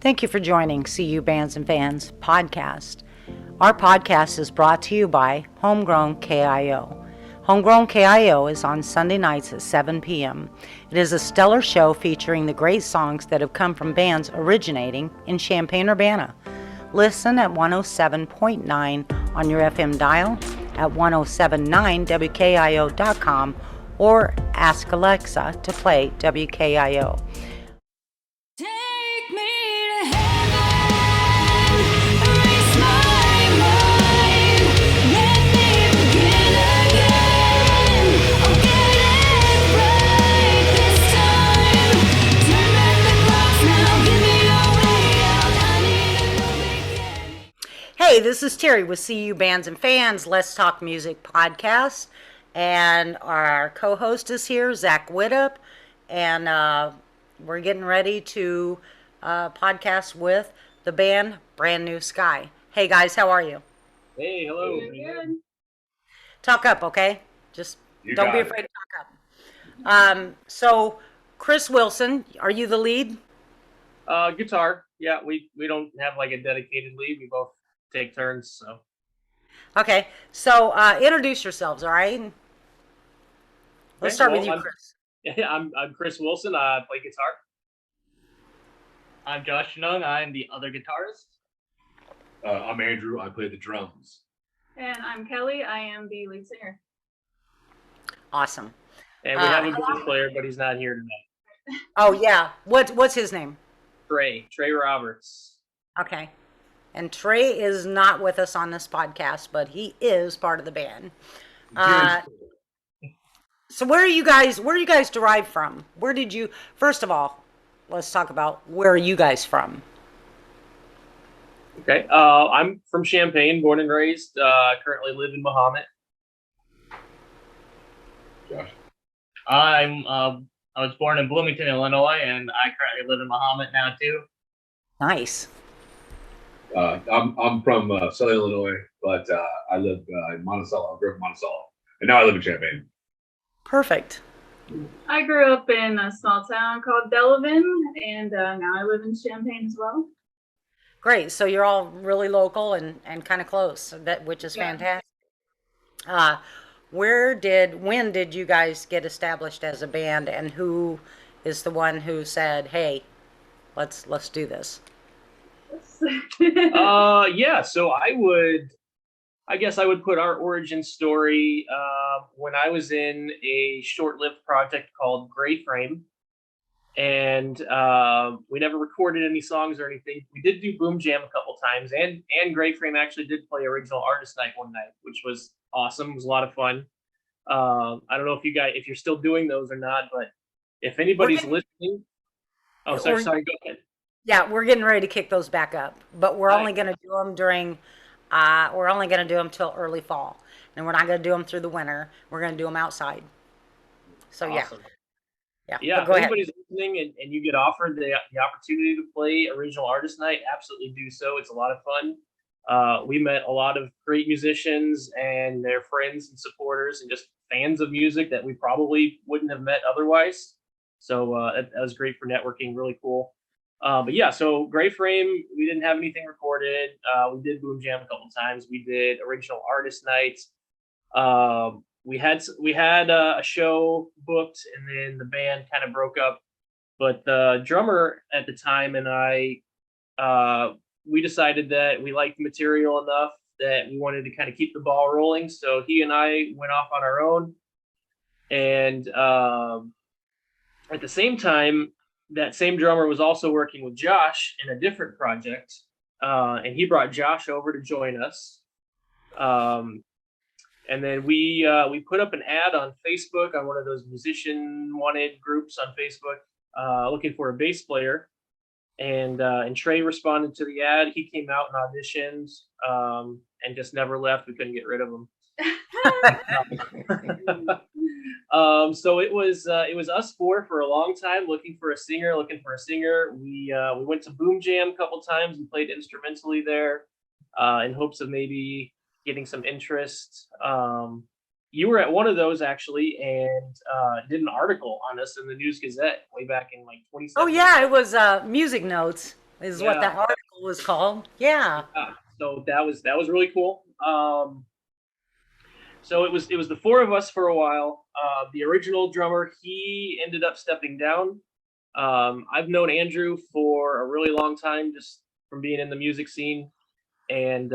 Thank you for joining CU Bands and Fans podcast. Our podcast is brought to you by Homegrown KIO. Homegrown KIO is on Sunday nights at 7 p.m. It is a stellar show featuring the great songs that have come from bands originating in Champaign-Urbana. Listen at 107.9 on your FM dial, at 1079wkio.com, or ask Alexa to play WKIO. Take me to heaven, erase my mind, let me begin again. I'll get it right this time. Turn back the clocks now, give me a way out. I need a new beginning. Hey, this is Terry with CU Bands and Fans, Let's Talk Music podcast. And our co-host is here, Zack Burke. And we're getting ready to podcast with the band Brand New Sky. Hey guys, how are you? Hey, hello. Good. Talk up, okay? Just You don't got be it. afraid to talk up. So, Chris Wilson, are you the lead? Guitar. Yeah, we don't have like a dedicated lead. We both take turns. So Okay, so introduce yourselves, all right? Let's start with you, Chris. I'm Chris Wilson. I play guitar. I'm Josh Nung. I'm the other guitarist. I'm Andrew. I play the drums. And I'm Kelly. I am the lead singer. Awesome. And we have a bass player, but he's not here tonight. Oh, yeah. What's his name? Trey Roberts. Okay. And Trey is not with us on this podcast, but he is part of the band. So where are you guys derived from? First of all, let's talk about where are you guys from? Okay. I'm from Champaign, born and raised. Currently live in Mahomet. Josh. I was born in Bloomington, Illinois, and I currently live in Mahomet now too. Nice. I'm from Southern Illinois, but I live in Monticello. I grew up in Monticello, and now I live in Champaign. Perfect. I grew up in a small town called Delavan, and now I live in Champaign as well. Great. So you're all really local and kind of close, which is fantastic. When did you guys get established as a band, and who is the one who said, "Hey, let's do this"? Yeah. So I guess I would put our origin story when I was in a short-lived project called Gray Frame, and we never recorded any songs or anything. We did do Boom Jam a couple times, and Gray Frame actually did play original artist night one night, which was awesome. It was a lot of fun. I don't know if you're still doing those or not, but if anybody's listening, sorry, go ahead. Yeah, we're getting ready to kick those back up, but we're only going to do them till early fall, and we're not going to do them through the winter. We're going to do them outside. So Awesome. yeah. Yeah, But if go ahead. anybody's listening and you get offered the opportunity to play original artist night, absolutely do so. It's a lot of fun. We met a lot of great musicians and their friends and supporters and just fans of music that we probably wouldn't have met otherwise. So that was great for networking, really cool. But yeah, so Gray Frame, we didn't have anything recorded. We did Boom Jam a couple times. We did original artist nights. We had a show booked, and then the band kind of broke up. But the drummer at the time and I, we decided that we liked the material enough that we wanted to kind of keep the ball rolling. So he and I went off on our own. And at the same time, that same drummer was also working with Josh in a different project. And he brought Josh over to join us. And then we put up an ad on Facebook, on one of those musician wanted groups on Facebook, looking for a bass player. And Trey responded to the ad. He came out and auditioned, and just never left. We couldn't get rid of him. So it was us four for a long time, looking for a singer. We went to Boom Jam a couple times and played instrumentally there, in hopes of maybe getting some interest. You were at one of those actually, and did an article on us in the News Gazette way back in like 2017. Oh yeah, it was music notes. is what that article was called. Yeah. So that was really cool. So it was the four of us for a while. The original drummer, he ended up stepping down. I've known Andrew for a really long time, just from being in the music scene, and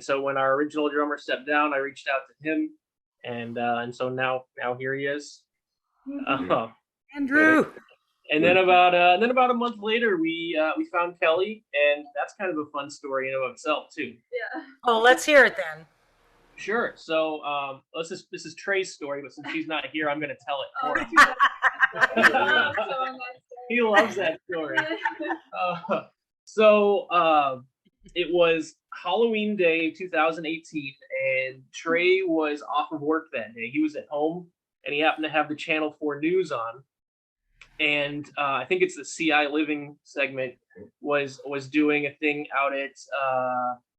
so when our original drummer stepped down, I reached out to him, and so now here he is. Andrew. And then about a month later, we found Kelly, and that's kind of a fun story in and of itself too. Yeah. Oh, let's hear it then. Sure. So this is Trey's story, but since she's not here, I'm going to tell it for him. He loves that story. It was Halloween Day 2018, and Trey was off of work that day. He was at home, and he happened to have the Channel 4 news on. And I think it's the CI Living segment was doing a thing out at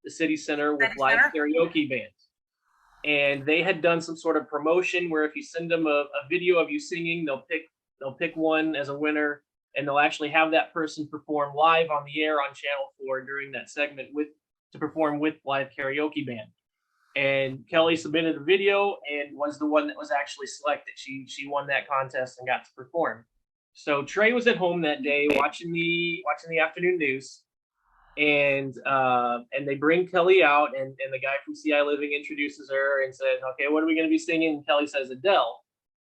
the City Center with live karaoke bands. And they had done some sort of promotion where if you send them a video of you singing, they'll pick one as a winner, and they'll actually have that person perform live on the air on Channel 4 during that segment to perform with live karaoke band. And Kelly submitted a video and was the one that was actually selected. She won that contest and got to perform. So Trey was at home that day watching the afternoon news. And they bring Kelly out, and the guy from CI Living introduces her and says, "Okay, what are we going to be singing?" And Kelly says, "Adele."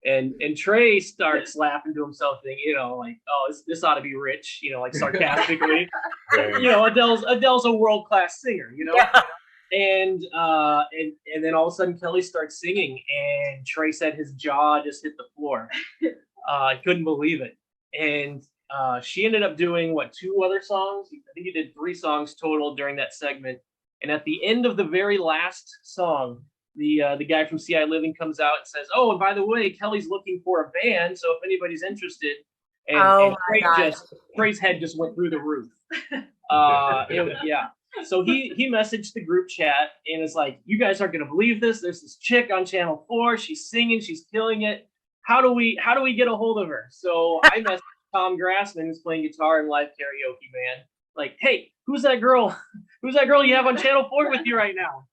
And Trey starts laughing to himself, thinking, like, "Oh, this ought to be rich," like sarcastically. Adele's a world-class singer, Yeah. And then all of a sudden Kelly starts singing, and Trey said his jaw just hit the floor. I couldn't believe it. And she ended up doing two other songs. I think he did 3 songs total during that segment. And at the end of the very last song, the guy from CI Living comes out and says, "Oh, and by the way, Kelly's looking for a band, so if anybody's interested." And Trey's head just went through the roof. So he messaged the group chat and is like, "You guys aren't gonna believe this. There's this chick on Channel 4. She's singing. She's killing it. How do we get a hold of her?" So I messaged Tom Grassman, who's playing guitar in live karaoke band, like, "Hey, who's that girl? Who's that girl you have on Channel 4 with you right now?"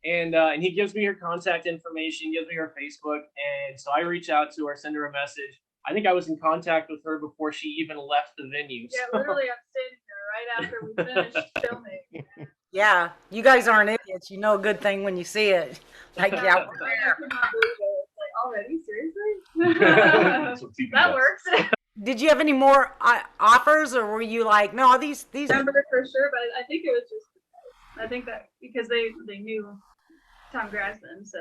And he gives me her contact information, gives me her Facebook, and so I reach out to her, send her a message. I think I was in contact with her before she even left the venue. Yeah, literally, I'm standing here right after we finished filming. Yeah, you guys aren't idiots. You know a good thing when you see it. Like, yeah, I could not believe it. It's like, already? Seriously? That's what TV That does. works. Did you have any more offers, or were you like, no, these? Remember for sure, but I think it was just, I think that because they knew Tom Grassman, so.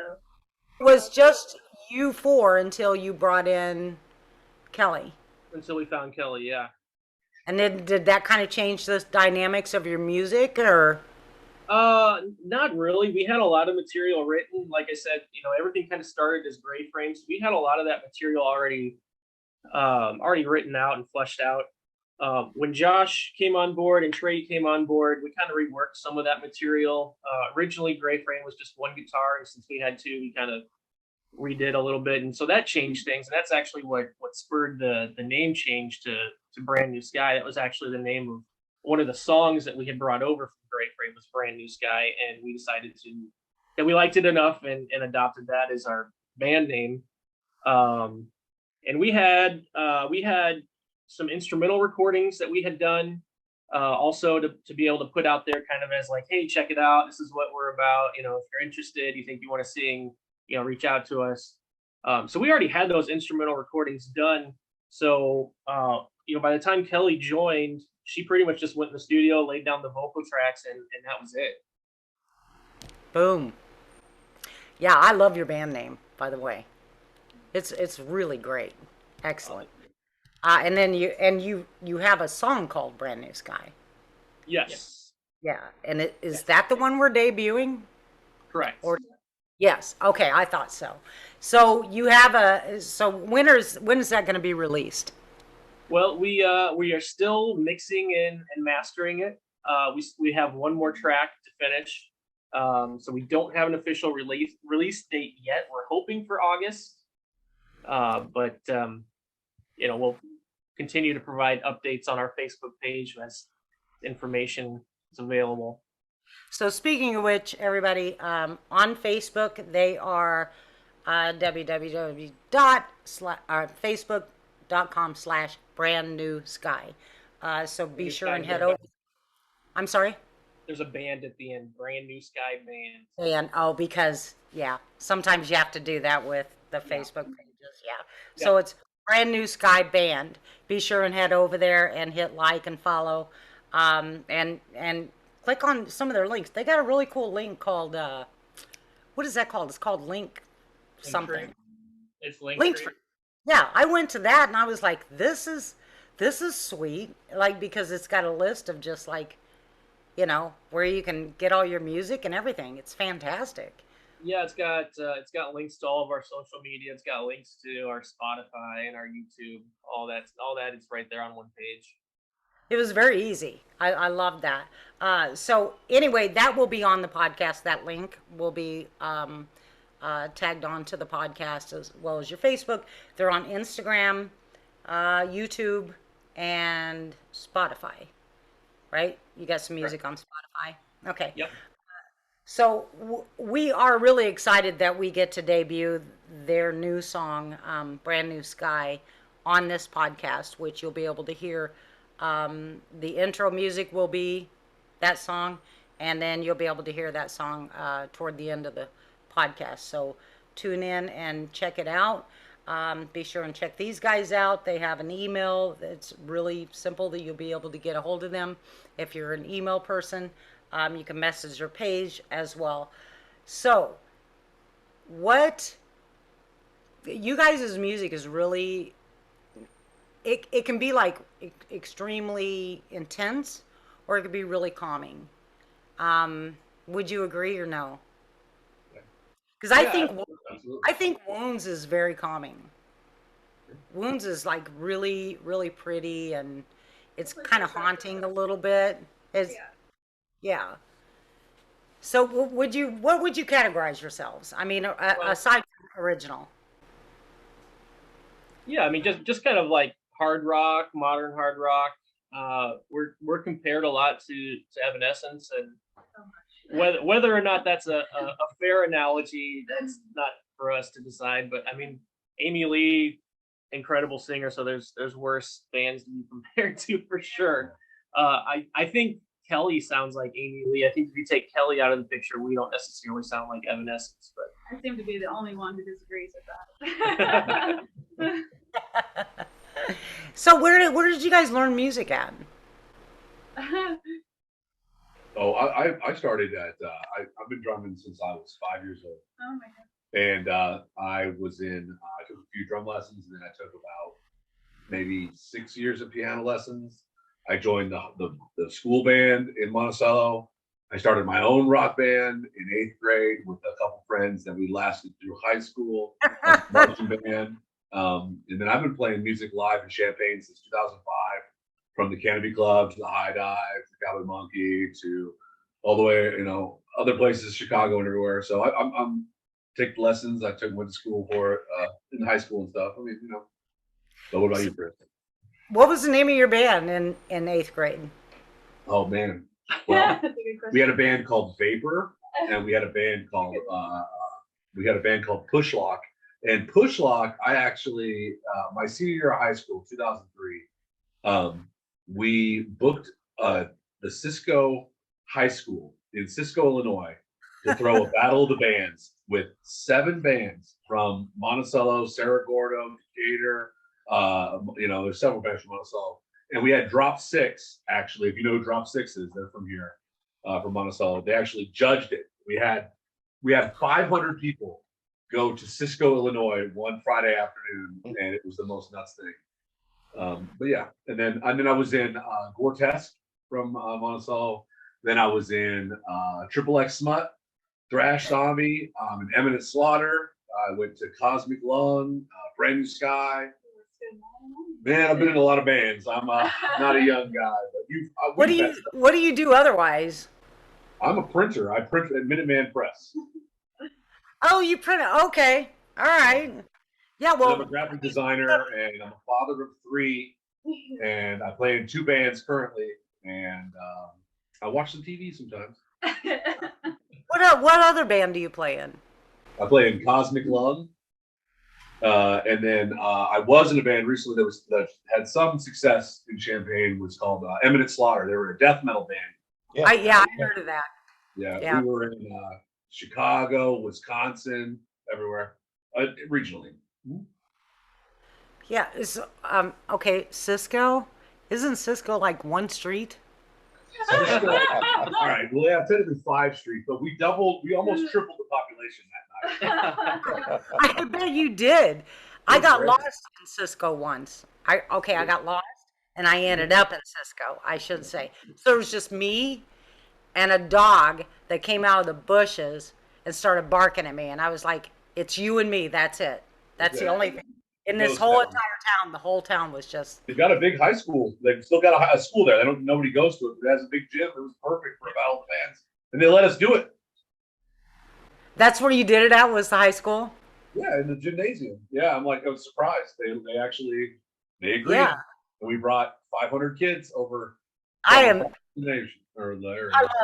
It was just you four until you brought in Kelly. Until we found Kelly, yeah. And then did that kind of change the dynamics of your music, or? Not really. We had a lot of material written. Like I said, everything kind of started as Gray Frames. We had a lot of that material already written out and fleshed out. When Josh came on board and Trey came on board, we kind of reworked some of that material. Originally, Gray Frame was just one guitar, and since we had 2, we kind of redid a little bit, and so that changed things. And that's actually what spurred the name change to Brand New Sky. That was actually the name of one of the songs that we had brought over from Gray Frame, was Brand New Sky, and we decided that we liked it enough and adopted that as our band name. And we had some instrumental recordings that we had done, also to be able to put out there kind of as like, "Hey, check it out. This is what we're about. If you're interested, you think you want to sing, reach out to us." So we already had those instrumental recordings done. So, by the time Kelly joined, she pretty much just went in the studio, laid down the vocal tracks, and that was it. Boom. Yeah, I love your band name, by the way. It's really great. Excellent. And then you have a song called Brand New Sky. Yes. Yeah. And is that the one we're debuting? Correct. Or yes. Okay, I thought so. So you have when is that going to be released? Well, we are still mixing and mastering it. We have one more track to finish. So we don't have an official release date yet. We're hoping for August. But we'll continue to provide updates on our Facebook page information is available. So speaking of which, everybody, on Facebook, they are facebook.com/brand-new-sky. So be sure and head over. I'm sorry? There's a band at the end, Brand New Sky Band. And because sometimes you have to do that with the Facebook pages. Yeah. So it's Brand New Sky Band. Be sure and head over there and hit like and follow, and click on some of their links. They got a really cool link called what is that called? It's called Link something. It's linked. Linktree. Yeah, I went to that and I was like, this is sweet. Like, because it's got a list of just like, where you can get all your music and everything. It's fantastic. Yeah, it's got links to all of our social media. It's got links to our Spotify and our YouTube. All that. It's right there on one page. It was very easy. I love that. So anyway, that will be on the podcast. That link will be tagged on to the podcast as well as your Facebook. They're on Instagram, YouTube, and Spotify. Right? You got some music on Spotify. Okay. Yep. So we are really excited that we get to debut their new song, Brand New Sky, on this podcast, which you'll be able to hear. The intro music will be that song, and then you'll be able to hear that song toward the end of the podcast. So tune in and check it out. Be sure and check these guys out. They have an email that's really simple that you'll be able to get a hold of them. If you're an email person, you can message their page as well. So what you guys' music is really, it can be like extremely intense, or it could be really calming. Would you agree or no? Because Absolutely. I think Wounds is very calming. Wounds is like really, really pretty, and it's kind of haunting a little bit. It's, yeah. So what would you categorize yourselves? I mean, aside from original. Yeah, I mean, just kind of like hard rock, modern hard rock. We're compared a lot to Evanescence, and whether or not that's a fair analogy, that's not for us to decide. But I mean, Amy Lee, incredible singer, so there's worse bands to be compared to for sure. I think Kelly sounds like Amy Lee. I think if you take Kelly out of the picture, we don't necessarily sound like Evanescence. But I seem to be the only one who disagrees with that. So where did you guys learn music at? Oh, I started at I've been drumming since I was 5 years old, Oh my god. and I took a few drum lessons, and then I took about maybe 6 years of piano lessons. I joined the school band in Monticello. I started my own rock band in 8th grade with a couple friends that we lasted through high school, marching band. And then I've been playing music live in Champaign since 2005, from the Canopy Club to the High Dive to Cowboy Monkey to all the way, other places, Chicago and everywhere. So I'm take lessons. Went to school for it in high school and stuff. I mean, So what about you, Chris? What was the name of your band in 8th grade? Oh man, well, That's a good question. we had a band called Vapor, and we had a band called Pushlock. And Pushlock, I actually my senior year of high school, 2003, we booked the Cisco High School in Cisco, Illinois, to throw a battle of the bands with 7 bands from Monticello, Cerro Gordo, Decatur. There's several bands from Monticello, and we had Drop Six. Actually, if you know who Drop Six is, they're from here, from Monticello. They actually judged it. We had 500 people go to Cisco, Illinois, one Friday afternoon, and it was the most nuts thing. But yeah, and then I was in Gore-Tesk from Monticello. Then I was in Triple X Smut, Thrash Zombie, and Eminent Slaughter. I went to Cosmic Lung, Brand New Sky. Man, I've been in a lot of bands. I'm not a young guy, but What do you do otherwise? I'm a printer. I print at Minuteman Press. Oh, you print it. Okay. All right. Yeah, I'm a well, graphic designer, and I'm a father of 3, and I play in 2 bands currently. And I watch some TV sometimes. What other band do you play in? I play in Cosmic Lung. And then I was in a band recently that had some success in Champaign. Was called Eminent Slaughter. They were a death metal band. I heard of that. Yeah, Yeah. we were in Chicago, Wisconsin, everywhere, regionally. Yeah, okay, Cisco? Isn't Cisco like one street? All right, well, yeah, technically 5 streets, but we almost tripled the population that night. I bet you did. I got lost in Cisco once. I got lost and I ended up in Cisco, I should say. So it was just me and a dog that came out of the bushes and started barking at me, and I was like, "It's you and me. That's it. That's the only thing." In this whole entire town, the whole town was just. They've got a big high school. They've still got a school there. Nobody goes to it, but it has a big gym. It was perfect for a battle of the bands, and they let us do it. That's where you did it at, was the high school? Yeah, in the gymnasium. Yeah, I was surprised. They agreed. Yeah. And we brought 500 kids over. I love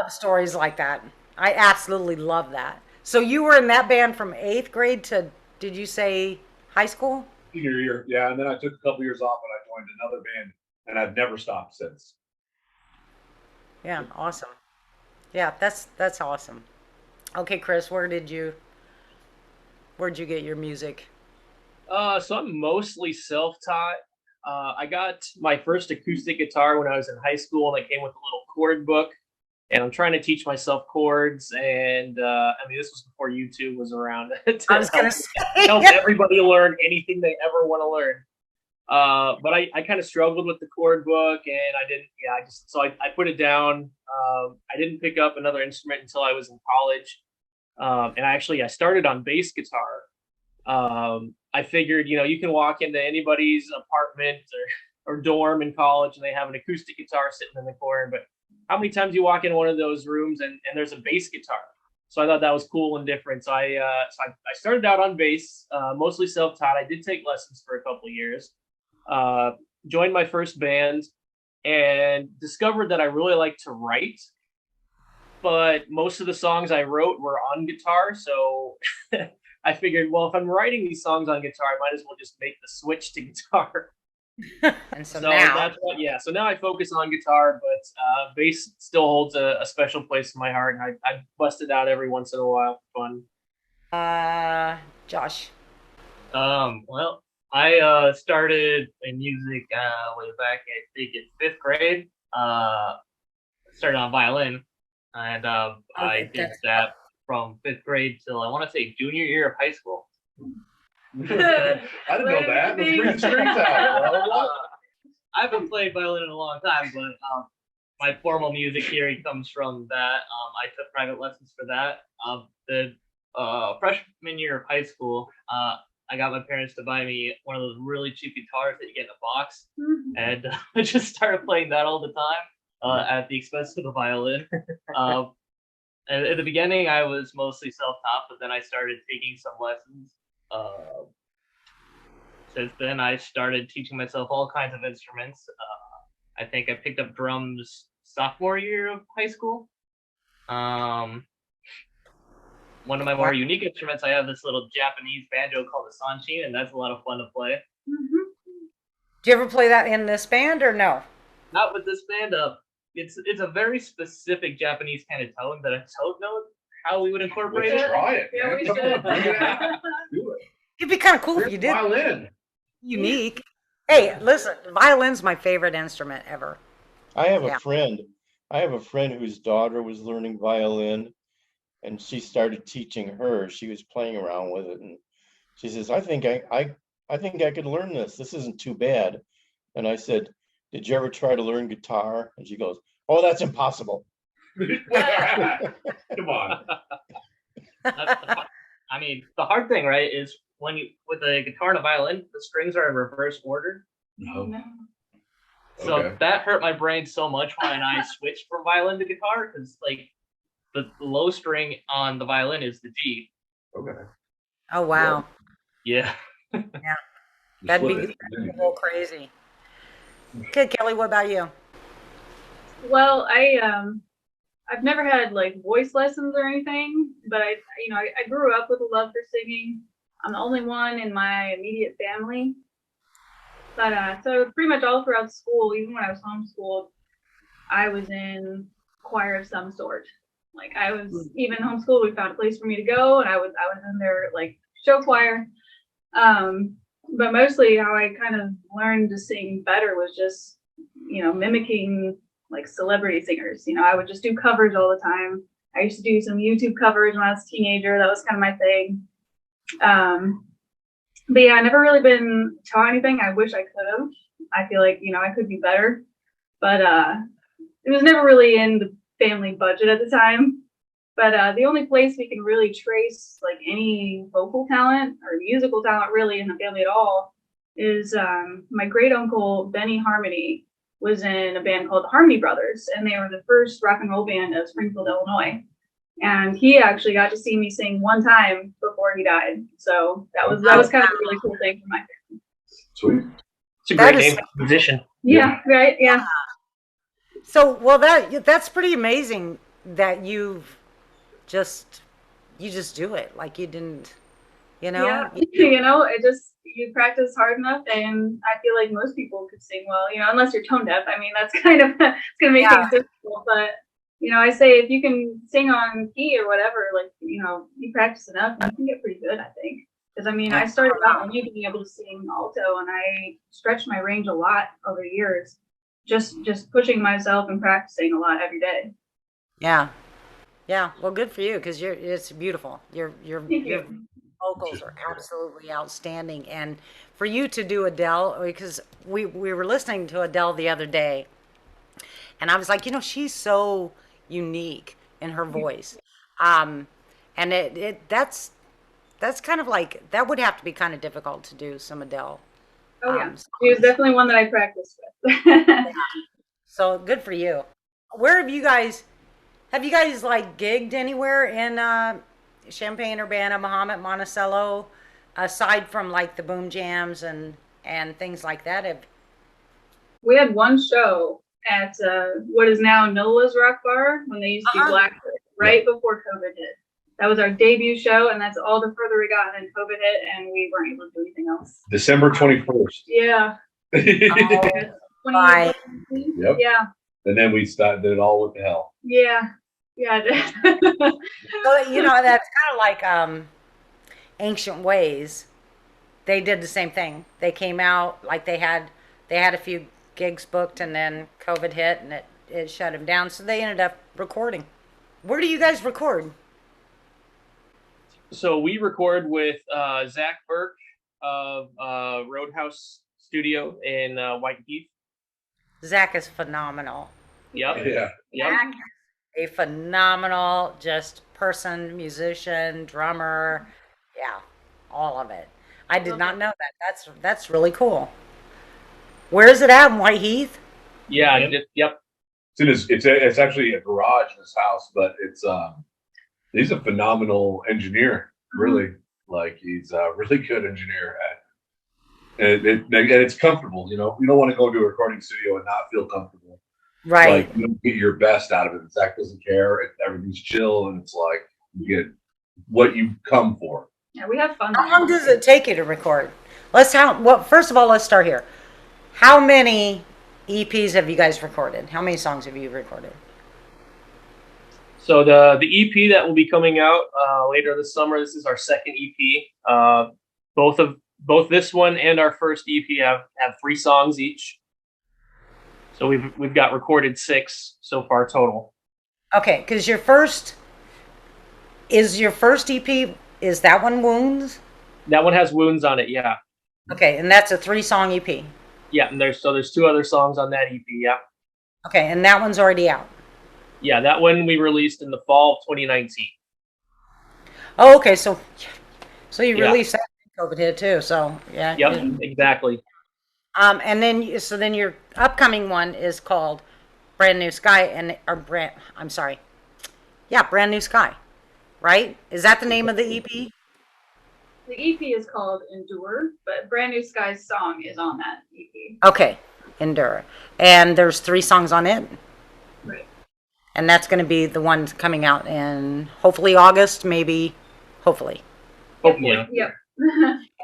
stories like that. I absolutely love that. So you were in that band from 8th grade to, did you say high school? Senior year, yeah, and then I took a couple years off and I joined another band, and I've never stopped since. Yeah, awesome. Yeah, that's awesome. Okay, Chris, where'd you get your music? So I'm mostly self-taught. I got my first acoustic guitar when I was in high school, and it came with a little chord book. And I'm trying to teach myself chords, and this was before YouTube was around to I was going to say. help everybody learn anything they ever want to learn. But I kind of struggled with the chord book, and I didn't. Yeah, I put it down. I didn't pick up another instrument until I was in college, and I started on bass guitar. I figured, you can walk into anybody's apartment or dorm in college, and they have an acoustic guitar sitting in the corner, but how many times you walk in one of those rooms and there's a bass guitar? So I thought that was cool and different. So I started out on bass, mostly self-taught. I did take lessons for a couple of years, joined my first band, and discovered that I really like to write. But most of the songs I wrote were on guitar. So I figured, well, if I'm writing these songs on guitar, I might as well just make the switch to guitar. And so now, so now I focus on guitar, but bass still holds a special place in my heart. And I bust it out every once in a while for fun. Josh. Well, I started in music way back, I think, in 5th grade. Started on violin, and I did that from 5th grade till I want to say junior year of high school. I didn't know that. Let's bring the strings out. I haven't played violin in a long time, but my formal music theory comes from that. I took private lessons for that. The freshman year of high school, I got my parents to buy me one of those really cheap guitars that you get in a box, and I just started playing that all the time at the expense of the violin. And at the beginning, I was mostly self-taught, but then I started taking some lessons. Since then, I started teaching myself all kinds of instruments. I think I picked up drums sophomore year of high school. One of my more unique instruments, I have this little Japanese banjo called the sanshin, and that's a lot of fun to play. Do you ever play that in this band or no? Not with this band. It's a very specific Japanese kind of tone that I don't know how we would incorporate it. Try it. Yeah, we should. Do it. It'd be kind of cool if you did. Violin. Unique. Hey, listen, violin's my favorite instrument ever. I have a friend whose daughter was learning violin, and she started teaching her. She was playing around with it, and she says, I think I could learn this. This isn't too bad. And I said, did you ever try to learn guitar? And she goes, oh, that's impossible. Come on. The hard thing, right, is when you with a guitar and a violin, the strings are in reverse order. No. So that hurt my brain so much when I switched from violin to guitar, because like the low string on the violin is the G. Okay. Oh wow. Yeah. Yeah. That'd be a little crazy. Okay, Kelly, what about you? Well, I've never had like voice lessons or anything, but I grew up with a love for singing. I'm the only one in my immediate family. But so pretty much all throughout school, even when I was homeschooled, I was in choir of some sort. Like I was even homeschooled, we found a place for me to go, and I was in their like show choir. But mostly how I kind of learned to sing better was just, mimicking like celebrity singers. I would just do covers all the time. I used to do some YouTube covers when I was a teenager. That was kind of my thing. But yeah, I never really been taught anything. I wish I could have. I feel like, I could be better. But it was never really in the family budget at the time. But the only place we can really trace like any vocal talent or musical talent really in the family at all is my great uncle Benny Harmony was in a band called the Harmony Brothers, and they were the first rock and roll band of Springfield, Illinois. And he actually got to see me sing one time before he died. So that was kind of a really cool thing for my family. Sweet. It's a great name for a musician. Yeah, right. Yeah. So, well, that's pretty amazing that you just do it. Like you didn't, Yeah. You practice hard enough, and I feel like most people could sing well, unless you're tone deaf. I mean, that's kind of, it's going to make things difficult. But, I say if you can sing on key or whatever, like, you practice enough, you can get pretty good, I think. Because, I mean, I started out only being able to sing alto, and I stretched my range a lot over the years, just pushing myself and practicing a lot every day. Yeah. Yeah. Well, good for you, because it's beautiful. Your vocals are absolutely outstanding. And for you to do Adele, because we were listening to Adele the other day, and I was like, she's so unique in her voice. And that's kind of like, that would have to be kind of difficult to do some Adele. Oh yeah, she was definitely one that I practiced with. So good for you. Where have you guys like gigged anywhere in Champaign, Urbana, Mahomet, Monticello, aside from like the boom jams and things like that? We had one show at what is now Nola's Rock Bar when they used to be Blackbird, right before COVID hit. That was our debut show, and that's all the further we got, and then COVID hit, and we weren't able to do anything else. December 21st. Yeah. Right. Yep. Yeah. And then we started, then it all went to hell. Yeah. Yeah. So, that's kind of like Ancient Ways. They did the same thing. They came out like they had a few gigs booked, and then COVID hit and it shut them down. So they ended up recording. Where do you guys record? So we record with Zack Burke of Roadhouse Studio in White-Heath. Zack is phenomenal. Yep. Yeah. Yep. Zack is a phenomenal just person, musician, drummer. Yeah, all of it. I did not know that. That's really cool. Where is it at in White-Heath? Yeah. Yep. It's actually a garage in his house, but he's a phenomenal engineer. Really, like he's a really good engineer and it's comfortable. You don't want to go to a recording studio and not feel comfortable. Right. Like you don't get your best out of it. Zack doesn't care. Everything's chill, and it's like you get what you come for. Yeah, we have fun. How long does it take you to record? First of all, let's start here. How many EPs have you guys recorded? How many songs have you recorded? So the EP that will be coming out later this summer. This is our second EP. Both this one and our first EP have 3 songs each. So we've got recorded 6 so far total. Okay, because your first EP, is that one Wounds? That one has Wounds on it, yeah. Okay, and that's a 3-song EP. Yeah, and there's 2 other songs on that EP, yeah. Okay, and that one's already out. Yeah, that one we released in the fall of 2019. Oh, okay, so you released that when COVID hit too, so yeah. Yep, exactly. And then your upcoming one is called Brand New Sky Brand New Sky, right? Is that the name of the EP? The EP is called Endure, but Brand New Sky's song is on that EP. Okay, Endure. And there's 3 songs on it? Right. And that's going to be the one coming out in hopefully August, maybe, hopefully. Hopefully. Yep.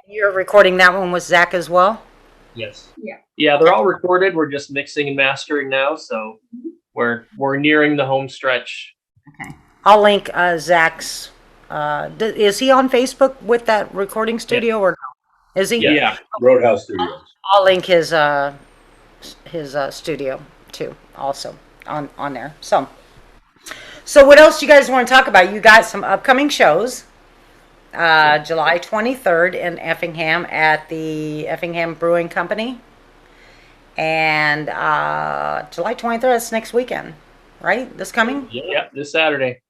You're recording that one with Zach as well? Yes. Yeah. Yeah, they're all recorded. We're just mixing and mastering now, so we're nearing the home stretch. Okay. I'll link Zach's. Is he on Facebook with that recording studio or no? Is he? Yeah. Roadhouse Studios. I'll link his studio too, also on there. So what else do you guys want to talk about? You got some upcoming shows. July 23rd in Effingham at the Effingham Brewing Company, and July 23rd. That's next weekend, right? This coming? Yeah, this Saturday.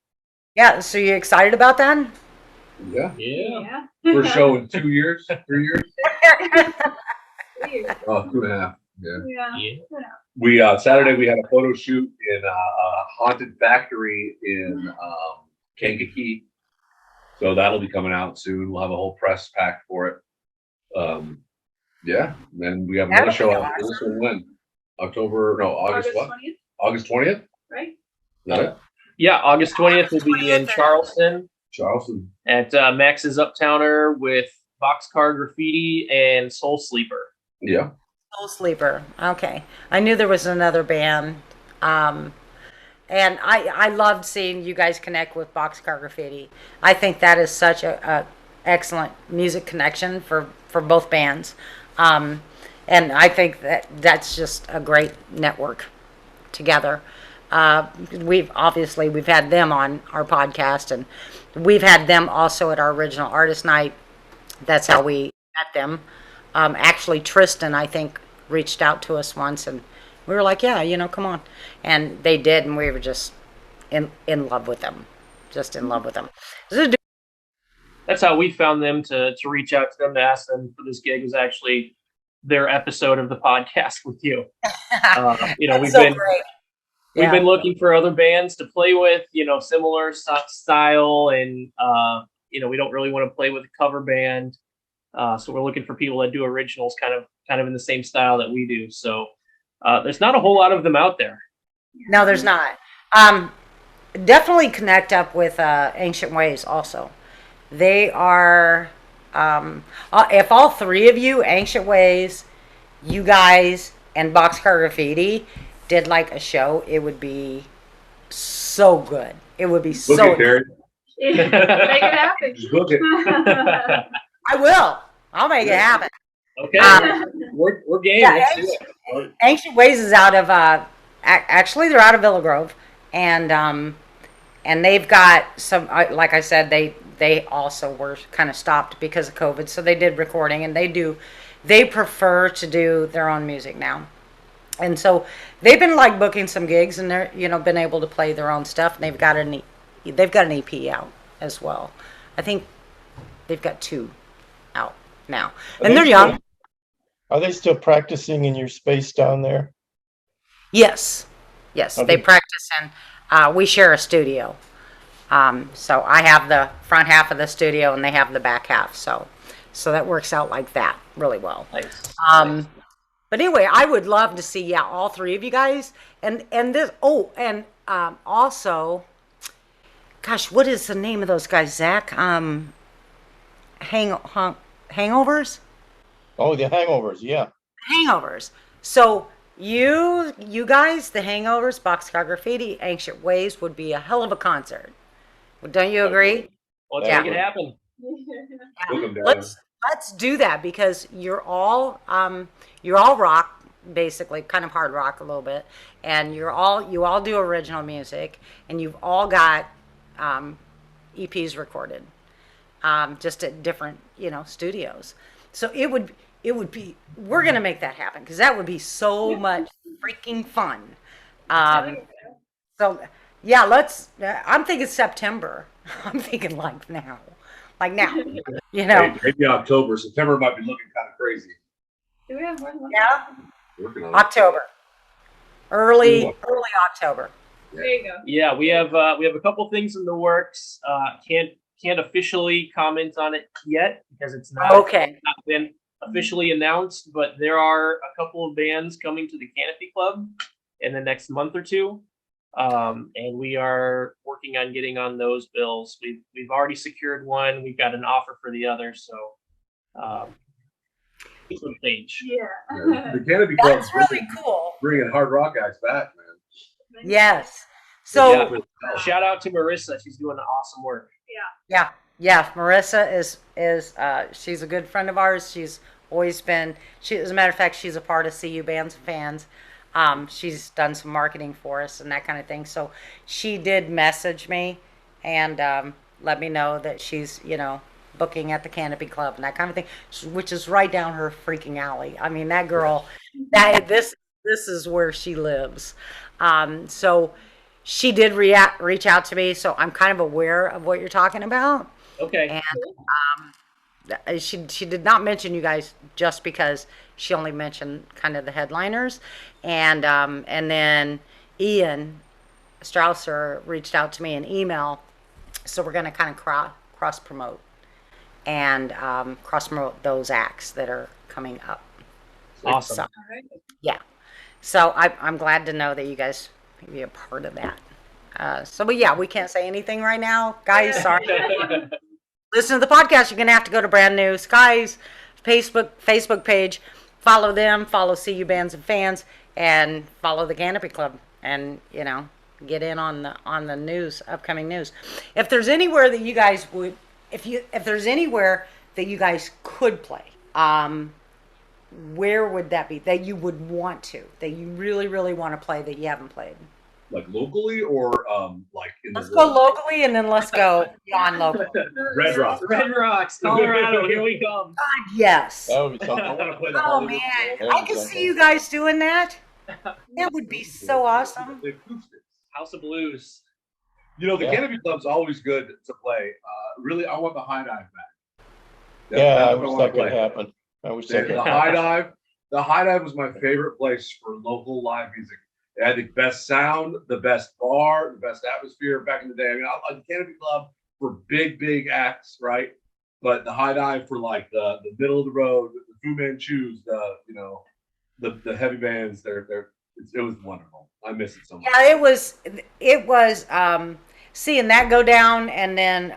Yeah. So you excited about that? Yeah. Yeah. First show in 2 years, 3 years. Weird. Oh, 2.5. Yeah. Yeah. Yeah. We Saturday we had a photo shoot in a haunted factory in Kankakee. So that'll be coming out soon. We'll have a whole press pack for it. Yeah, and then we have another That'll show be out. This one when? August what? 20th, August 20th? Is right? that it? Yeah, August 20th will be in 20th. Charleston Charleston. at Max's Uptowner with Boxcar Graffiti and Soul Sleeper. Yeah. Soul Sleeper. Okay. I knew there was another band. And I loved seeing you guys connect with Boxcar Graffiti. I think that is such a excellent music connection for both bands. And I think that's just a great network together. We've had them on our podcast, and we've had them also at our original artist night. That's how we met them. Actually, Tristan, I think, reached out to us once, and we were like, yeah, come on. And they did, and we were just in love with them. Just in love with them. That's how we found them to reach out to them to ask them for this gig was actually their episode of the podcast with you. We've so been great. we've Yeah. been looking for other bands to play with, similar style, and we don't really want to play with a cover band. So we're looking for people that do originals kind of in the same style that we do. So there's not a whole lot of them out there. No, there's not. Definitely connect up with Ancient Ways also. They are, if all three of you, Ancient Ways, you guys, and Boxcar Graffiti did like a show, it would be so good. It would be Book so it, Terry. Make it happen. Just book it. I will. I'll make it happen. Okay, we're game. Yeah, Let's do it. Ancient Ways is out of actually they're out of Villa Grove, and they've got some like I said they also were kind of stopped because of COVID, so they did recording, and they prefer to do their own music now, and so they've been like booking some gigs, and they're been able to play their own stuff, and they've got an EP out as well. I think they've got 2 out now, and they're young. Are they still practicing in your space down there? Yes, they Okay. practice, and we share a studio. So I have the front half of the studio, and they have the back half. So that works out like that really well. Nice. But anyway, I would love to see all three of you guys, and this. Oh, and also, gosh, what is the name of those guys, Zach? Hangovers. Oh, the Hangovers, yeah. Hangovers. So you guys, the Hangovers, Boxcar Graffiti, Ancient Ways would be a hell of a concert. Don't you agree? Let's Yeah. make it happen. Book 'em down. Let's do that, because you're all rock, basically, kind of hard rock a little bit, and you all do original music, and you've all got EPs recorded, just at different studios. So it would be, we're gonna make that happen, because that would be so much freaking fun. So yeah, I'm thinking September. I'm thinking like now. Maybe October. September might be looking kind of crazy. Do we have more than one? Yeah, Working on it. October, early October. There you go. Yeah, we have a couple things in the works. Can't officially comment on it yet because it's not been officially announced, but there are a couple of bands coming to the Canopy Club in the next month or two. And we are working on getting on those bills. We've already secured one. We've got an offer for the other. So it's a stage. Yeah. The Canopy Club That's really cool. bringing hard rock acts back, man. Yes. So Yeah. Shout out to Marisa. She's doing awesome work. yeah, Marissa is she's a good friend of ours. She's always been, as a matter of fact, she's a part of CU Bands and Fans. She's done some marketing for us and that kind of thing. So she did message me and let me know that she's, booking at the Canopy Club and that kind of thing, which is right down her freaking alley. I mean, that girl, this is where she lives. So she did reach out to me, so I'm kind of aware of what you're talking about. Okay. And she did not mention you guys just because she only mentioned kind of the headliners, and then Ian Strausser reached out to me in email, so we're going to kind of cross promote and cross promote those acts that are coming up. Awesome. So, yeah. So I'm glad to know that you guys may be a part of that. But yeah, we can't say anything right now, guys. Sorry. Listen to the podcast. You're gonna have to go to Brand New Skies Facebook page. Follow them. Follow CU Bands and Fans, and follow the Canopy Club. And get in on the news, upcoming news. If there's anywhere that you guys would, if there's anywhere that you guys could play, where would that be that you would want to, that you really, really want to play that you haven't played? Like locally or like in the Let's go locally and then let's go non-local. Red Rock. Red Rocks, Colorado. Here we come. God, yes. That would be I something. want to play the Oh Hollywood man, Bowl. I can see you guys doing that. That would be so awesome. The acoustics. House of Blues. The Yeah. Canopy Club's always good to play. Really, I want the high dive back. Yeah, That's I what wish wanna that could play. happen. I wish that The could high dive. The high dive was my favorite place for local live music. It had the best sound, the best bar, the best atmosphere back in the day. I mean, I like the Canopy Club for big acts, right? But the high dive for like the middle of the road, the Fu Manchus, the heavy bands. It was wonderful. I miss it so much. Yeah, it was seeing that go down, and then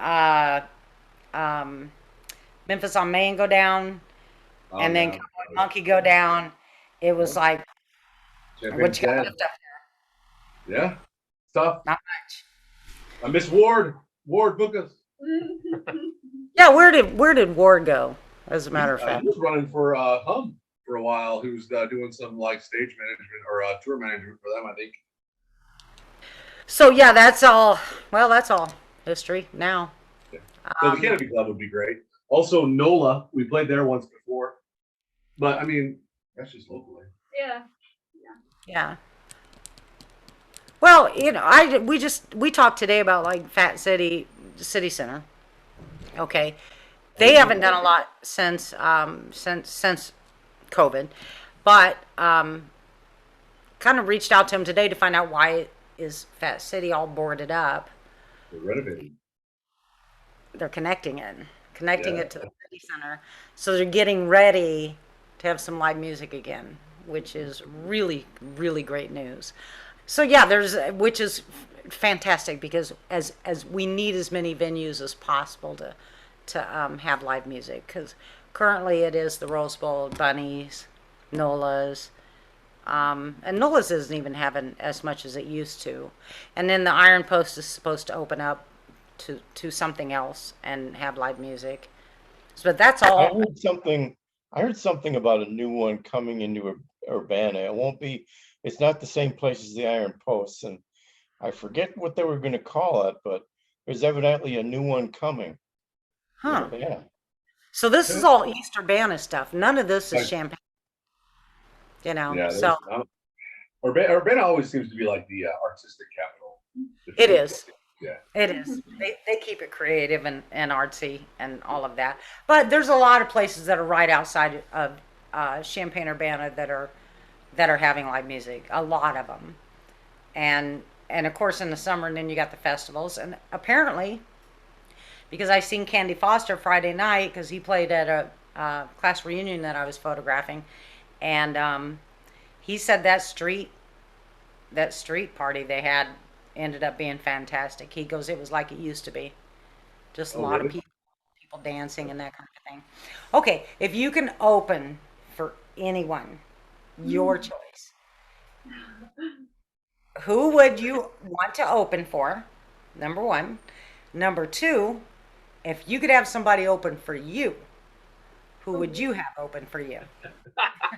Memphis on Main go down, and then Cowboy Monkey go down. It was like, Champagne what you got Jazz. left up Yeah, tough. there? Not much. I miss Ward. Ward, book us. Yeah, where did Ward go? As a matter of fact, He was running for Hum for a while. He was doing some like stage management or tour management for them, I think. so yeah, that's all. Well, that's all history now. So the Canopy Club would be great. Also, Nola, we played there once before, but I mean, that's just locally. Yeah. Yeah. Well, we talked today about like Fat City Center. Okay, they haven't done a lot since COVID, but kind of reached out to him today to find out why is Fat City all boarded up. They're renovating. They're connecting it to the city center, so they're getting ready to have some live music again, which is really, really great news. So yeah, which is fantastic, because as we need as many venues as possible to have live music, because currently it is the Rose Bowl, Bunnies, Nola's, and Nola's isn't even having as much as it used to, and then the Iron Post is supposed to open up to something else and have live music. So that's all. I heard something about a new one coming into Urbana. It's not the same place as the Iron Post, and I forget what they were going to call it, but there's evidently a new one coming. Huh. Yeah. So this is all East Urbana stuff. None of this is Champaign. Yeah. So Urbana always seems to be like the artistic capital. it is. Yeah. It is. They keep it creative and artsy and all of that. But there's a lot of places that are right outside of Champaign, Urbana that are having live music. A lot of them, and of course in the summer, and then you got the festivals. And apparently, because I seen Candy Foster Friday night, because he played at a class reunion that I was photographing, and he said that street party they had ended up being fantastic. He goes, it was like it used to be. Just a Oh, lot of really? people dancing and that kind of thing. Okay, if you can open for anyone, your choice, who would you want to open for? Number one. Number two, if you could have somebody open for you, who would you have open for you?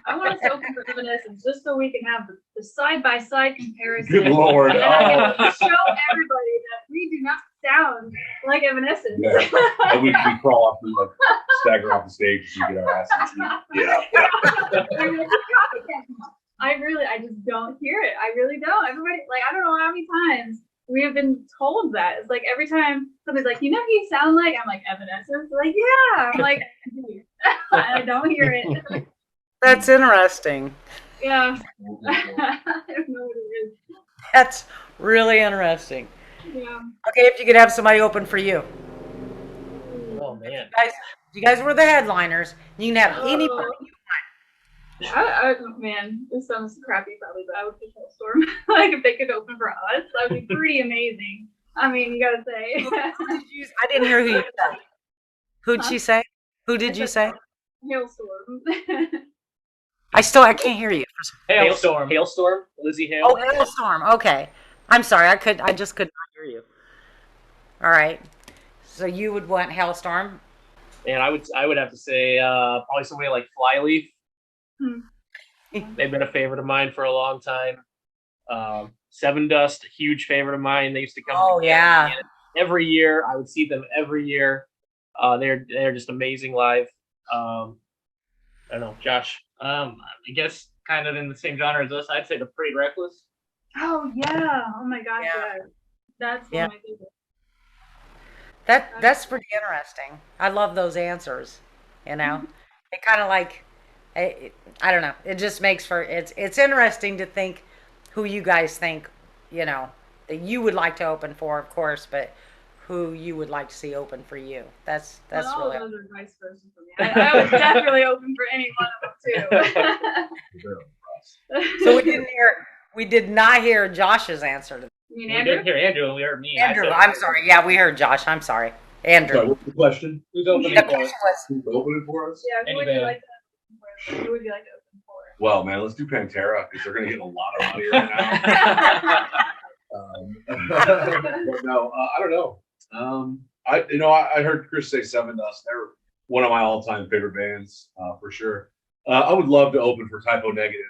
I want us to open for Evanescence just so we can have the side-by-side comparison. Good Lord. And I Oh, can show everybody that we do not sound like Evanescence. yeah. And we crawl off the look, stagger off the stage and get our asses beat. Yeah. I'm like, "Copycat." I just don't hear it. I really don't. Everybody, like, I don't know how many times we have been told that. It's like every time somebody's like, you know who you sound like? I'm like, Evanescence? They're like, yeah. I'm like, I don't hear it. That's interesting. Yeah. I don't know what it is. That's really interesting. Yeah. Okay, if you could have somebody open for you. Oh man. Guys, you guys were the headliners. You can have anybody. Man, this sounds crappy probably, but I would pick Hailstorm. Like if they could open for us, that would be pretty amazing. I mean, you gotta say. I didn't hear who you said. Who'd she say? Who did you say? Hailstorm. I can't hear you. Hailstorm. Hailstorm. Lizzie Hale. Oh, Hailstorm. Okay. I'm sorry. I just could not hear you. All right. So you would want Hailstorm? And I would have to say probably somebody like Flyleaf. They've been a favorite of mine for a long time. Seven Dust, a huge favorite of mine. They used to come. Oh, yeah. Every year, I would see them every year. They're just amazing live. I don't know, Josh. I guess kind of in the same genre as us. I'd say the Pretty Reckless. Oh yeah. Oh my gosh, Yeah. yeah. That's one Yeah. of my favorites. That's pretty interesting. I love those answers. You know, it kind of like, I don't know. It just makes for it's interesting to think who you guys think, you know, that you would like to open for, of course, but who you would like to see open for you. That's But all really of those are vice versa for me. I was definitely open for any one of them too. so we did not hear Josh's answer to You mean We Andrew? didn't hear Andrew and we heard me. Andrew. I said- I'm sorry. Yeah, we heard Josh. I'm sorry. Andrew. Sorry, what's the question? Who's opening The for question us? was, Who's opening for us? Yeah, who would Any you band. like to open for? Who would you like to open for? Well, man, let's do Pantera because they're going to get a lot of money right now. But no, I don't know. I heard Chris say Seven Dust. They're one of my all-time favorite bands for sure. I would love to open for Typo Negative.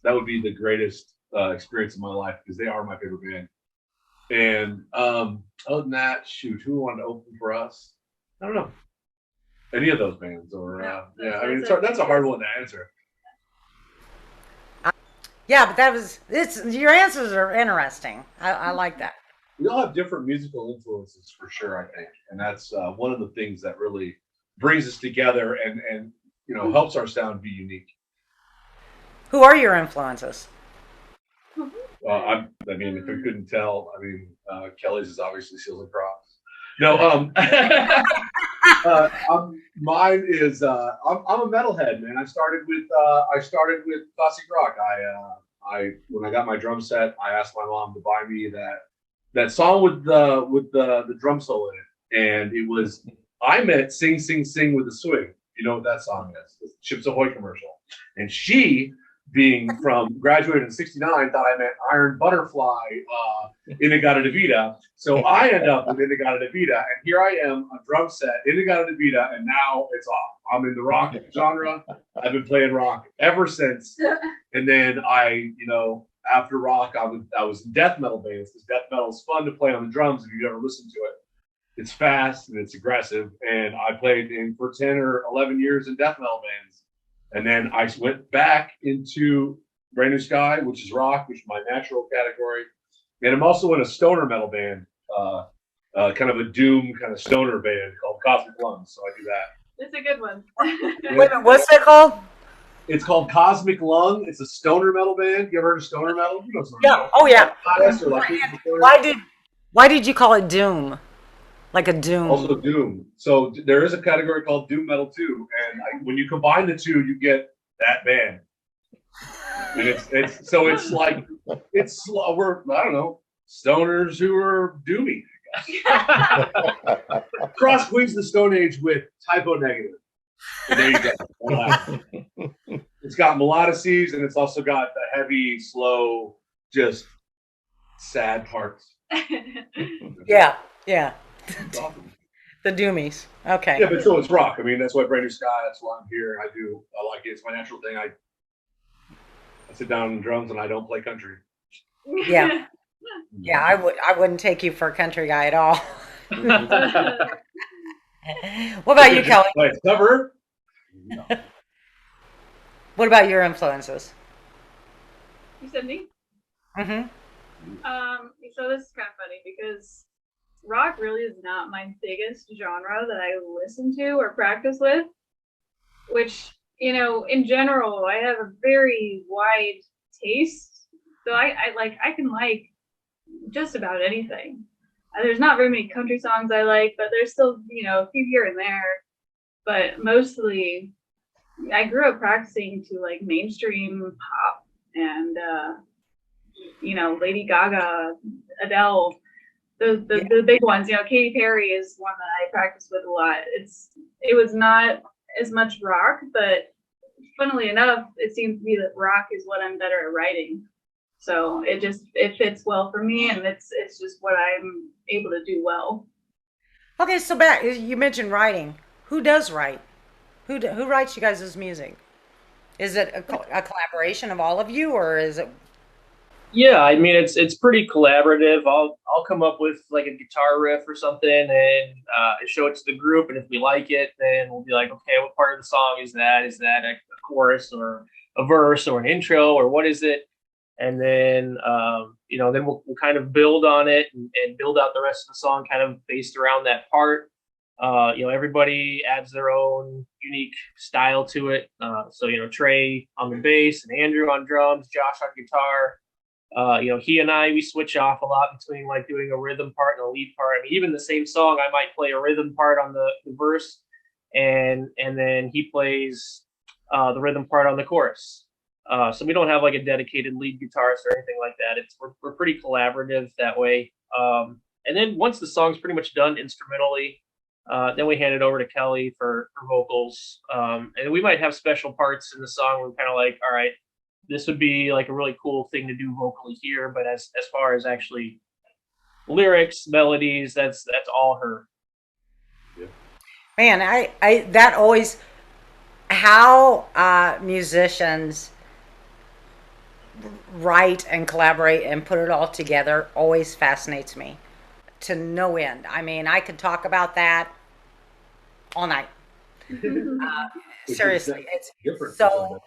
That would be the greatest experience of my life because they are my favorite band. And other than that, shoot, who wanted to open for us? I don't know. Any of those bands, or yeah, I mean, that's a hard one to answer. yeah, but your answers are interesting. I like that. We all have different musical influences for sure, I think, and that's one of the things that really brings us together and helps our sound be unique. Who are your influences? I mean, if you couldn't tell, I mean, Kelly's is obviously Seals and Crofts. No, mine is I'm a metalhead, man. I started with classic rock. I when I got my drum set, I asked my mom to buy me that song with the drum solo in it, and it was I met Sing Sing Sing with a Swing. You know what that song is? It's the Chips Ahoy commercial, and she, being from graduated in '69, thought I meant Iron Butterfly Inagata Vida. So I end up with Inagata Vida, and here I am, a drum set, Inagata Vida, and now it's off. I'm in the rock genre. I've been playing rock ever since. And then after rock, I was in death metal bands because death metal is fun to play on the drums if you've ever listened to it. It's fast and it's aggressive, and I played for 10 or 11 years in death metal bands. And then I went back into Brand New Sky, which is rock, which is my natural category. And I'm also in a stoner metal band, kind of a doom kind of stoner band called Cosmic Lungs. So I do that. It's a good one. Wait a minute, what's that called? It's called Cosmic Lung. It's a stoner metal band. You ever heard of stoner metal? You know stoner Yeah. metal. Oh yeah. Yes, or like Why did you call it doom? Like a doom. Also doom. So there is a category called doom metal too, and when you combine the two, you get that band. And it's slow. We're I don't know stoners who are doomy. Cross Queens of the Stone Age with Typo Negative. And there you go. It's got melodies, and it's also got the heavy, slow, just sad parts. Yeah, yeah. It's awesome. The Doomies. Okay. Yeah, but so it's rock. I mean, that's why Brand New Sky. That's why I'm here. I like it. It's my natural thing. I sit down on drums and I don't play country. Yeah. Yeah, I wouldn't take you for a country guy at all. What about you, Kelly? Like cover. No. What about your influences? You said me? Mm-hmm. So this is kind of funny because rock really is not my biggest genre that I listen to or practice with, which, in general, I have a very wide taste. So I can like just about anything. There's not very many country songs I like, but there's still, a few here and there. But mostly, I grew up practicing to like mainstream pop and, Lady Gaga, Adele, the big ones. Katy Perry is one that I practice with a lot. It was not as much rock, but funnily enough, it seems to be that rock is what I'm better at writing. So it fits well for me, and it's just what I'm able to do well. Okay, so you mentioned writing. Who does write? Who writes you guys' music? Is it a collaboration of all of you, or is it? Yeah, I mean it's pretty collaborative. I'll come up with like a guitar riff or something and show it to the group, and if we like it, then we'll be like, okay, what part of the song is that? Is that a chorus or a verse or an intro, or what is it? And then then we'll kind of build on it and build out the rest of the song kind of based around that part. Everybody adds their own unique style to it. So Trey on the bass and Andrew on drums, Josh on guitar. He and I, we switch off a lot between like doing a rhythm part and a lead part. I mean, even the same song, I might play a rhythm part on the verse, and then he plays the rhythm part on the chorus. So we don't have like a dedicated lead guitarist or anything like that. We're pretty collaborative that way. And then once the song's pretty much done instrumentally, then we hand it over to Kelly for vocals. And we might have special parts in the song. We're kind of like, all right, this would be like a really cool thing to do vocally here. But as far as actually lyrics, melodies, that's all her. Yeah. Man, I that always how musicians write and collaborate and put it all together always fascinates me to no end. I mean, I could talk about that all night. Seriously, it's so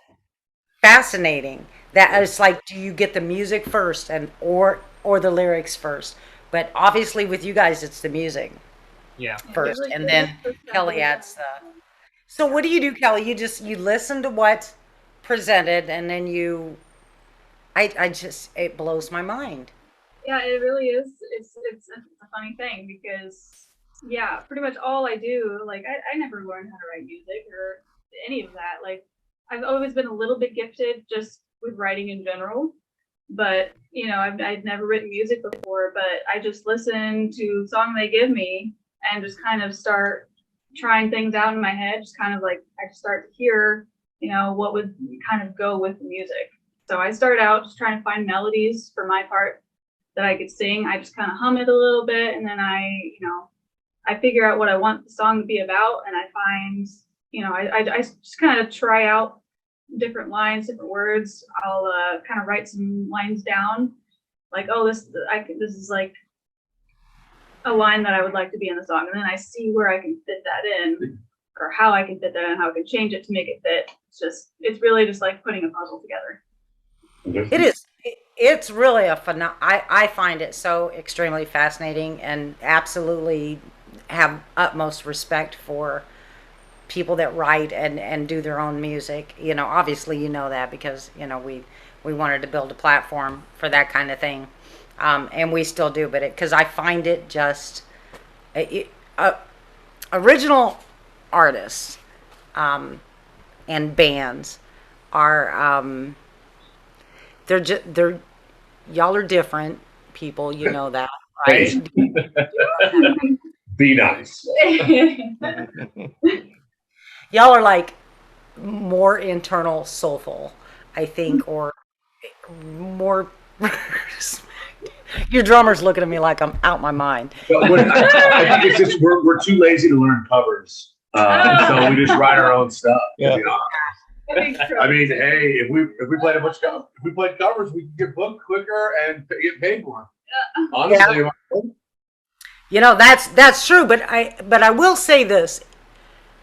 fascinating that it's like, do you get the music first or the lyrics first? But obviously with you guys, it's the music first, and then Kelly adds the. So what do you do, Kelly? You listen to what's presented, and then it blows my mind. Yeah, it really is. It's a funny thing because pretty much all I do, like I never learned how to write music or any of that. Like I've always been a little bit gifted just with writing in general, but I'd never written music before. But I just listen to the song they give me and just kind of start trying things out in my head. Just kind of like I start to hear, what would kind of go with the music. So I started out just trying to find melodies for my part that I could sing. I just kind of hum it a little bit, and then I figure out what I want the song to be about, and I find, I just kind of try out different lines, different words. I'll kind of write some lines down, like, oh, this is like a line that I would like to be in the song, and then I see where I can fit that in, or how I can fit that in, how I can change it to make it fit. It's really just like putting a puzzle together. It is. It's really I find it so extremely fascinating, and absolutely have utmost respect for people that write and do their own music. Obviously that because we wanted to build a platform for that kind of thing, and we still do. But because I find it just original artists and bands are. They're y'all are different. people, you know that, right? Be nice. Y'all are like more internal soulful, I think, or more. Your drummer's looking at me like I'm out my mind. I think it's just we're too lazy to learn covers, so we just write our own stuff. Yeah. You know? I mean, hey, if we played covers, we could get booked quicker and get paid more. Honestly, You know, that's true, but I will say this.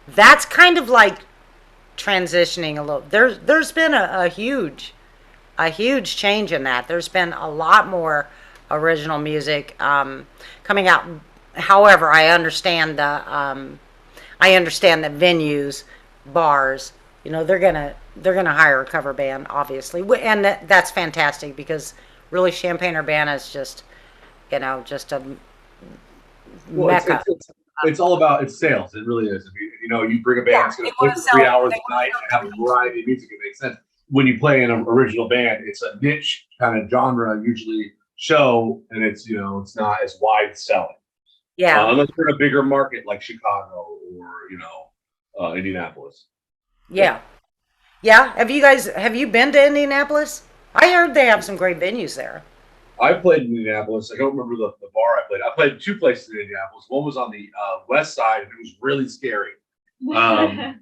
That's kind of like transitioning a little. There's been a huge change in that. There's been a lot more original music coming out. However, I understand that venues, bars, you know, they're gonna hire a cover band, obviously, and that's fantastic because really Champaign-Urbana is just, you know, just a mecca. it's all about sales. It really is. If you know, you bring a band that's going to play for 3 hours a night and have a variety of music, it makes sense. When you play in an original band, it's a niche kind of genre usually show, and it's, you know, it's not as wide selling. Yeah. Unless you're in a bigger market like Chicago or, you know, Indianapolis. Yeah. Yeah. Have you been to Indianapolis? I heard they have some great venues there. I played in Indianapolis. I don't remember the bar I played. I played 2 places in Indianapolis. One was on the west side, and it was really scary. And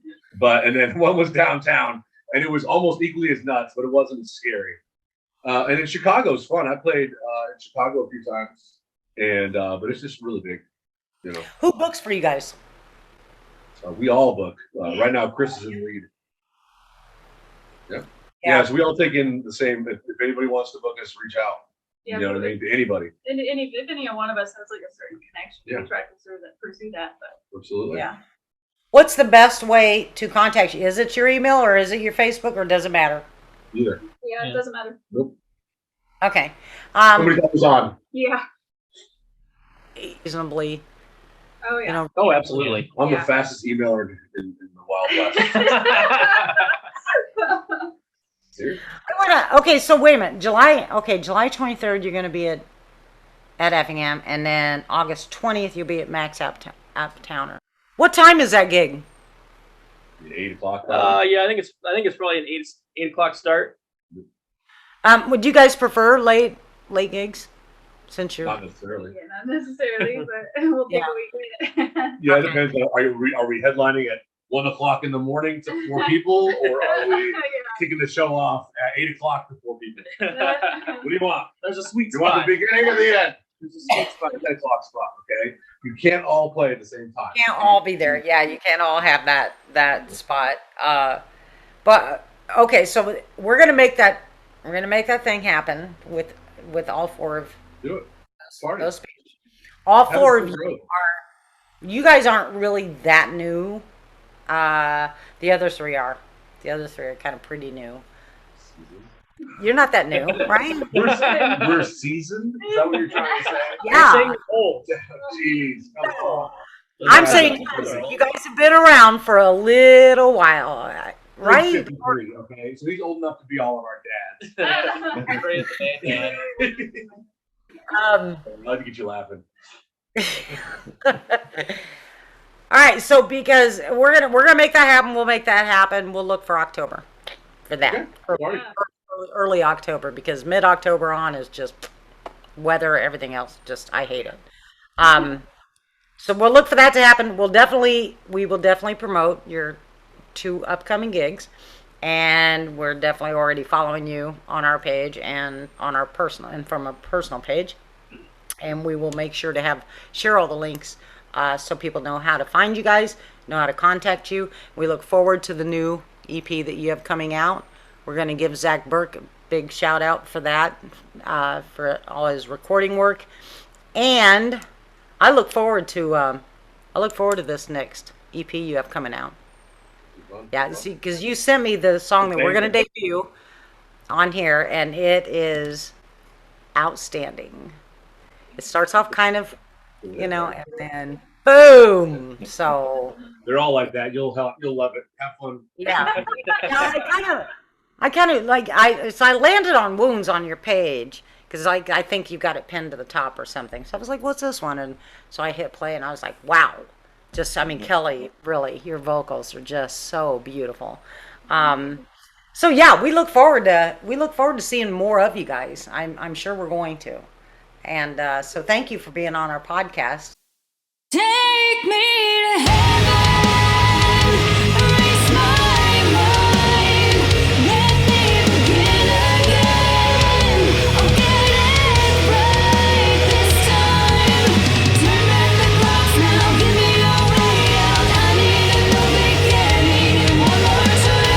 then one was downtown, and it was almost equally as nuts, but it wasn't as scary. And in Chicago is fun. I played in Chicago a few times, and but it's just really big, you know. Who books for you guys? We all book. Right now, Chris is in the lead. Yeah. So we all take in the same. If anybody wants to book us, reach out. Yeah, you know what I mean? To anybody. If any one of us has like a certain connection, Yeah. we try to pursue that. But Absolutely. yeah. What's the best way to contact you? Is it your email or is it your Facebook, or does it matter? Either. Yeah, it doesn't matter. Nope. Okay. Somebody comes on. Yeah. Reasonably, Oh yeah. you know. Oh, absolutely. I'm Yeah. the fastest emailer in the Wild West. Seriously? Okay, so wait a minute. July 23rd, you're going to be at Effingham, and then August 20th, you'll be at Max Uptowner. What time is that gig? 8 o'clock. Yeah, I think it's probably an 8 o'clock start. Would you guys prefer late gigs? Since you're Not necessarily. Yeah, not necessarily, but we'll take a weekend. Yeah, it depends. Are we headlining at 1 o'clock in the morning to 4 people, or are we kicking the show off at 8 o'clock to 4 people? What do you want? There's a sweet You want spot. the beginning or the end? There's a sweet spot, 10 o'clock spot. Okay, you can't all play at the same time. can't all be there. Yeah, you can't all have that spot. But okay, so we're gonna make that thing happen with all 4 of Do it. Party. those people. All Have 4 a of good you road. you guys aren't really that new. The other 3 are. The other 3 are kind of pretty new. You're not that new, right? We're seasoned. Is that what you're trying to say? Yeah. Saying old. Jeez, come on. I'm saying you guys have been around for a little while, He's right? 53, okay, so he's old enough to be all of our dads. Great band. I'd like to get you laughing. All right, so because we're gonna make that happen, we'll make that happen. We'll look for October for that. Okay. For early October, because mid-October on is just weather, everything else. Just I hate it. So we'll look for that to happen. We will definitely promote your 2 upcoming gigs, and we're definitely already following you on our page and on our personal and from a personal page, and we will make sure to share all the links so people know how to find you guys, know how to contact you. We look forward to the new EP that you have coming out. We're going to give Zack Burke a big shout out for that, for all his recording work, and I look forward to this next EP you have coming out. Yeah, see, because you sent me the song that we're going to debut on here, and it is outstanding. It starts off kind of, and then boom. So They're all like that. You'll love it. Have fun. yeah, I kind of like so I landed on Wounds on your page because I think you got it pinned to the top or something. So I was like, what's this one? And so I hit play, and I was like, wow. Just, I mean, Kelly, really, your vocals are just so beautiful. So yeah, we look forward to seeing more of you guys. I'm sure we're going to. And so thank you for being on our podcast. Take me to heaven, erase my mind, let me begin again. I'll get it right this time. Turn back the clocks now, give me a way out. I need a new beginning, one more try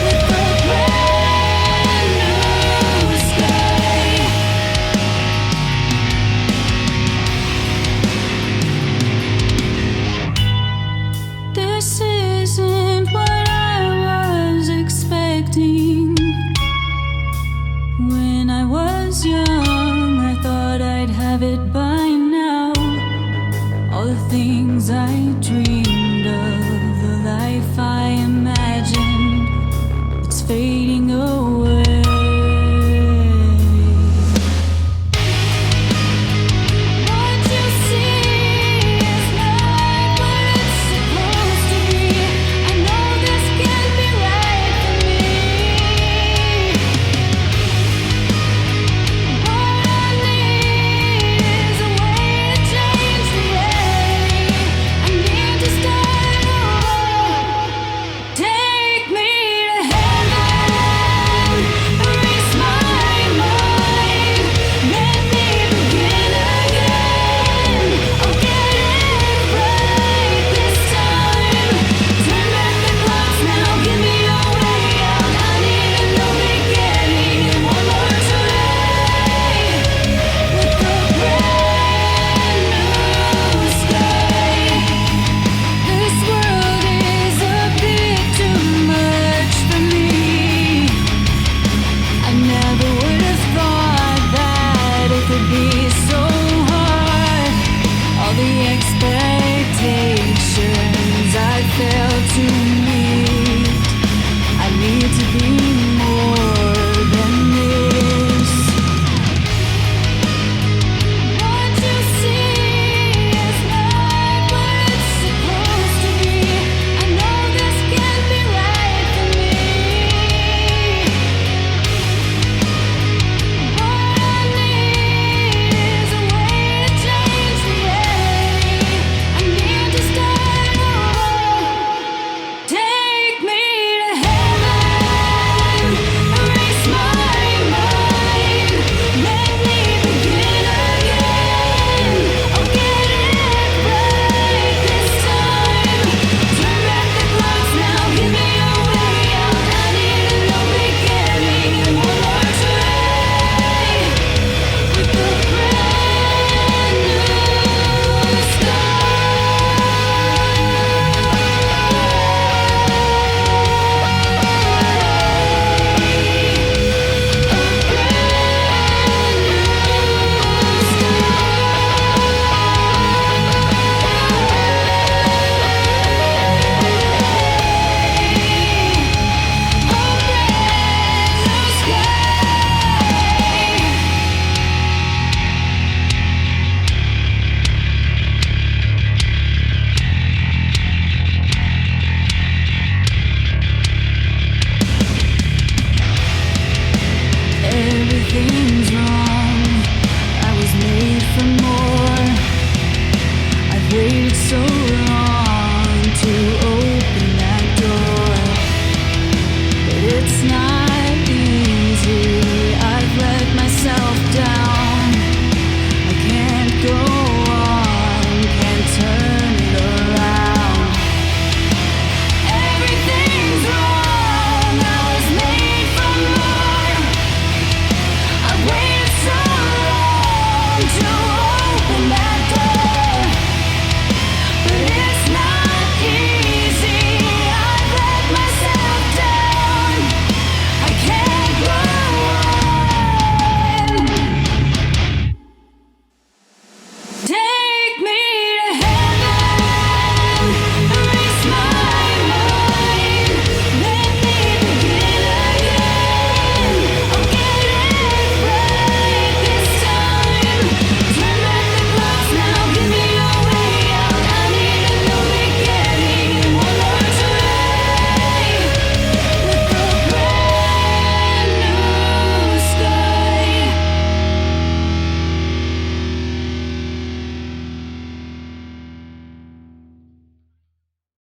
with a brand new sky. This isn't what I was expecting. When I was young, I thought I'd have it by now. All the things I dreamed of, the life I imagined, it's fading away. What you see is not what it's supposed to be. I know this can't be right for me. What I need is a way to change reality. I need to start over. Take me to heaven, erase my mind, let me begin again. I'll get it right this time. Turn back the clocks now, give me a way out. I need a new beginning, one more try with a brand new sky. This world is a bit too much for me. I never would have thought that it could be so